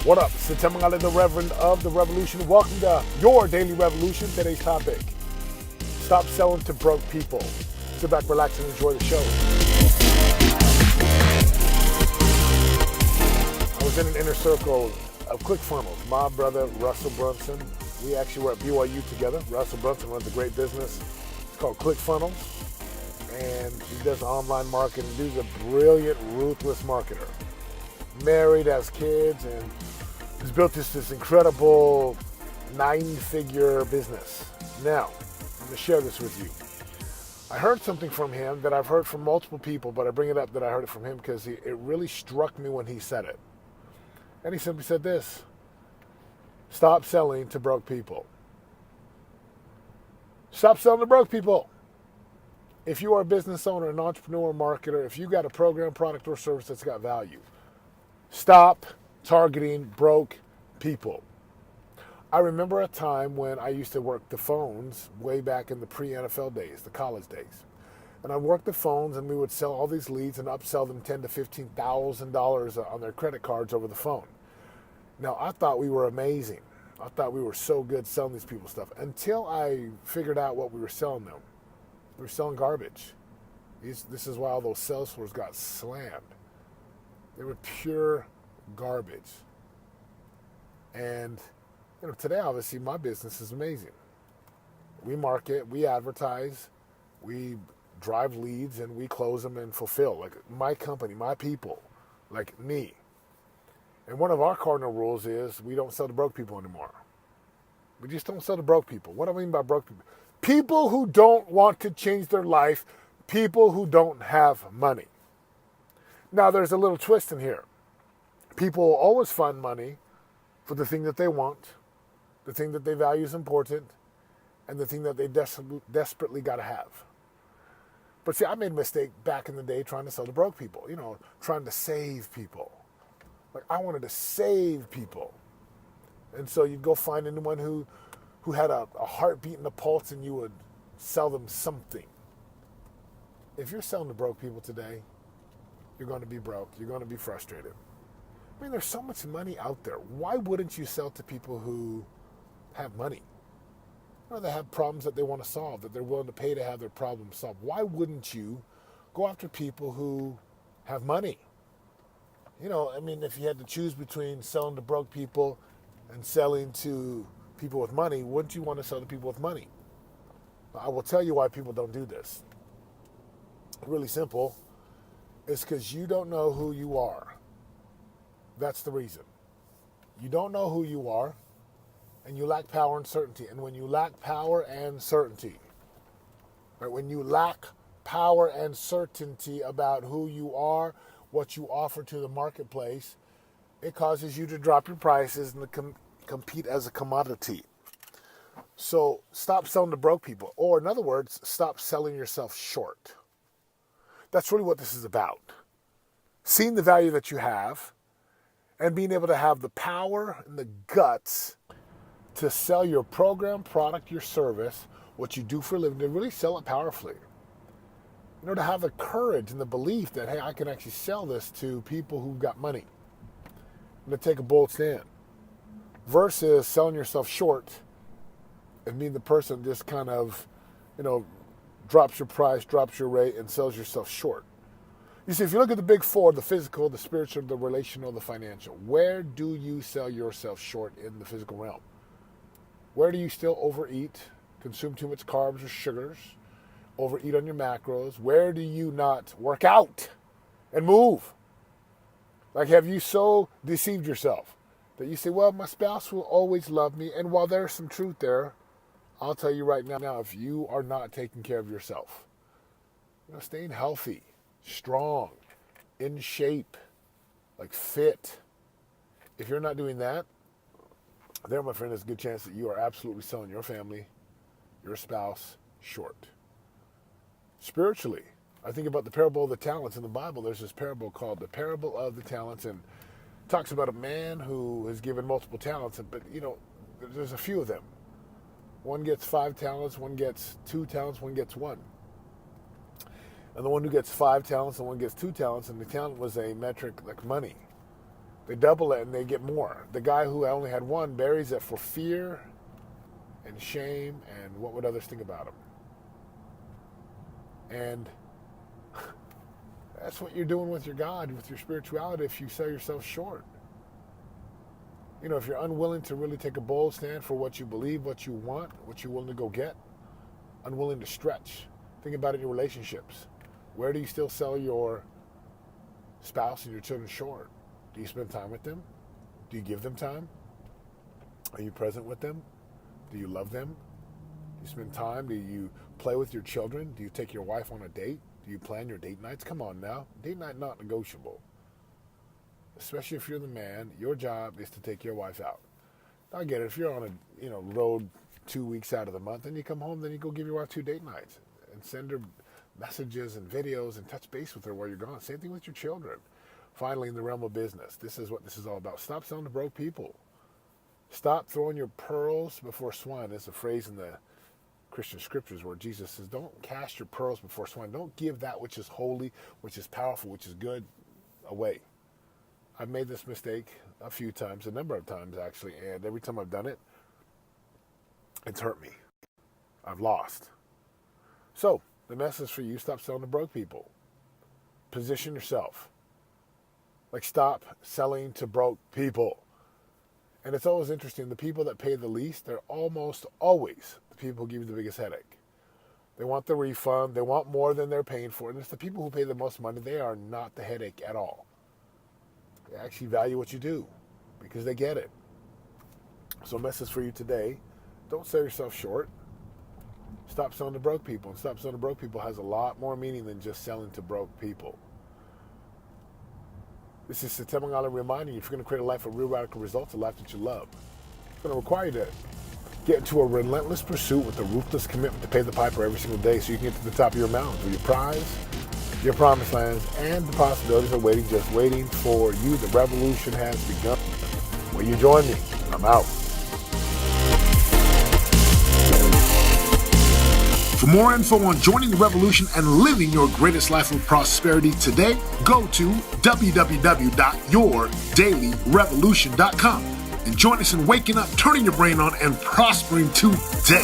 What up? Sitemangale, the Reverend of the Revolution. Welcome to your Daily Revolution. Today's topic: stop selling to broke people. Sit back, relax, and enjoy the show. I was in an inner circle of ClickFunnels. My brother, Russell Brunson. We actually were at BYU together. Russell Brunson runs a great business. It's called ClickFunnels. And he does online marketing. He's a brilliant, ruthless marketer. Married, has kids, and he's built this incredible 9-figure business. Now, I'm going to share this with you. I heard something from him that I've heard from multiple people, but I bring it up that I heard it from him because it really struck me when he said it. And he simply said this: stop selling to broke people. Stop selling to broke people. If you are a business owner, an entrepreneur, marketer, if you got a program, product, or service that's got value, stop targeting broke people. I remember a time when I used to work the phones way back in the pre-NFL days, the college days. And I worked the phones and we would sell all these leads and upsell them $10,000 to $15,000 on their credit cards over the phone. Now, I thought we were amazing. I thought we were so good selling these people stuff until I figured out what we were selling them. We were selling garbage. This is why all those sales floors got slammed. They were pure garbage. And today, obviously, my business is amazing. We market, we advertise, we drive leads, and we close them and fulfill. Like my company, my people, like me. And one of our cardinal rules is we don't sell to broke people anymore. We just don't sell to broke people. What do I mean by broke people? People who don't want to change their life, people who don't have money. Now, there's a little twist in here. People will always find money for the thing that they want, the thing that they value is important, and the thing that they desperately got to have. But see, I made a mistake back in the day trying to sell to broke people, trying to save people. Like, I wanted to save people. And so you'd go find anyone who had a heartbeat and a pulse, and you would sell them something. If you're selling to broke people today, you're going to be broke. You're going to be frustrated. I mean, there's so much money out there. Why wouldn't you sell to people who have money? They have problems that they want to solve, that they're willing to pay to have their problems solved. Why wouldn't you go after people who have money? If you had to choose between selling to broke people and selling to people with money, wouldn't you want to sell to people with money? I will tell you why people don't do this. Really simple. It's because you don't know who you are. That's the reason. You don't know who you are, and you lack power and certainty. And when you lack power and certainty, right, when you lack power and certainty about who you are, what you offer to the marketplace, it causes you to drop your prices and to compete as a commodity. So stop selling to broke people. Or in other words, stop selling yourself short. That's really what this is about. Seeing the value that you have and being able to have the power and the guts to sell your program, product, your service, what you do for a living, to really sell it powerfully. To have the courage and the belief that, hey, I can actually sell this to people who've got money. And to take a bold stand. Versus selling yourself short and being the person just kind of, drops your price, drops your rate, and sells yourself short. You see, if you look at the big four, the physical, the spiritual, the relational, the financial, where do you sell yourself short in the physical realm? Where do you still overeat, consume too much carbs or sugars, overeat on your macros? Where do you not work out and move? Like, have you so deceived yourself that you say, well, my spouse will always love me? And while there's some truth there, I'll tell you right now, if you are not taking care of yourself, staying healthy, strong, in shape, like fit, if you're not doing that, there, my friend, there's a good chance that you are absolutely selling your family, your spouse, short. Spiritually, I think about the parable of the talents in the Bible. There's this parable called the parable of the talents, and it talks about a man who is given multiple talents, but there's a few of them. One gets 5 talents, one gets 2 talents, one gets 1. And the one who gets 5 talents, the one gets 2 talents, and the talent was a metric like money. They double it and they get more. The guy who only had one buries it for fear and shame and what would others think about him. And that's what you're doing with your God, with your spirituality, if you sell yourself short. You know, if you're unwilling to really take a bold stand for what you believe, what you want, what you're willing to go get, unwilling to stretch. Think about it in your relationships. Where do you still sell your spouse and your children short? Do you spend time with them? Do you give them time? Are you present with them? Do you love them? Do you spend time? Do you play with your children? Do you take your wife on a date? Do you plan your date nights? Come on now. Date night not negotiable. Especially if you're the man, your job is to take your wife out. I get it. If you're on a road 2 weeks out of the month, then you come home, then you go give your wife 2 date nights and send her messages and videos and touch base with her while you're gone. Same thing with your children. Finally, in the realm of business, this is what this is all about. Stop selling to broke people. Stop throwing your pearls before swine. There's a phrase in the Christian scriptures where Jesus says, don't cast your pearls before swine. Don't give that which is holy, which is powerful, which is good away. I've made this mistake a few times, a number of times actually, and every time I've done it, it's hurt me. I've lost. So, the message for you, stop selling to broke people. Position yourself. Like, stop selling to broke people. And it's always interesting, the people that pay the least, they're almost always the people who give you the biggest headache. They want the refund, they want more than they're paying for, and it's the people who pay the most money, they are not the headache at all. They actually value what you do because they get it. So, message for you today, don't sell yourself short. Stop selling to broke people. And stop selling to broke people has a lot more meaning than just selling to broke people. This is Satem Ngala reminding you, if you're going to create a life of real radical results, a life that you love, it's going to require you to get into a relentless pursuit with a ruthless commitment to pay the piper every single day so you can get to the top of your mountains with your prize, your promised lands, and the possibilities are waiting, just waiting for you. The revolution has begun. Will you join me? I'm out. For more info on joining the revolution and living your greatest life of prosperity today, go to www.yourdailyrevolution.com and join us in waking up, turning your brain on, and prospering today.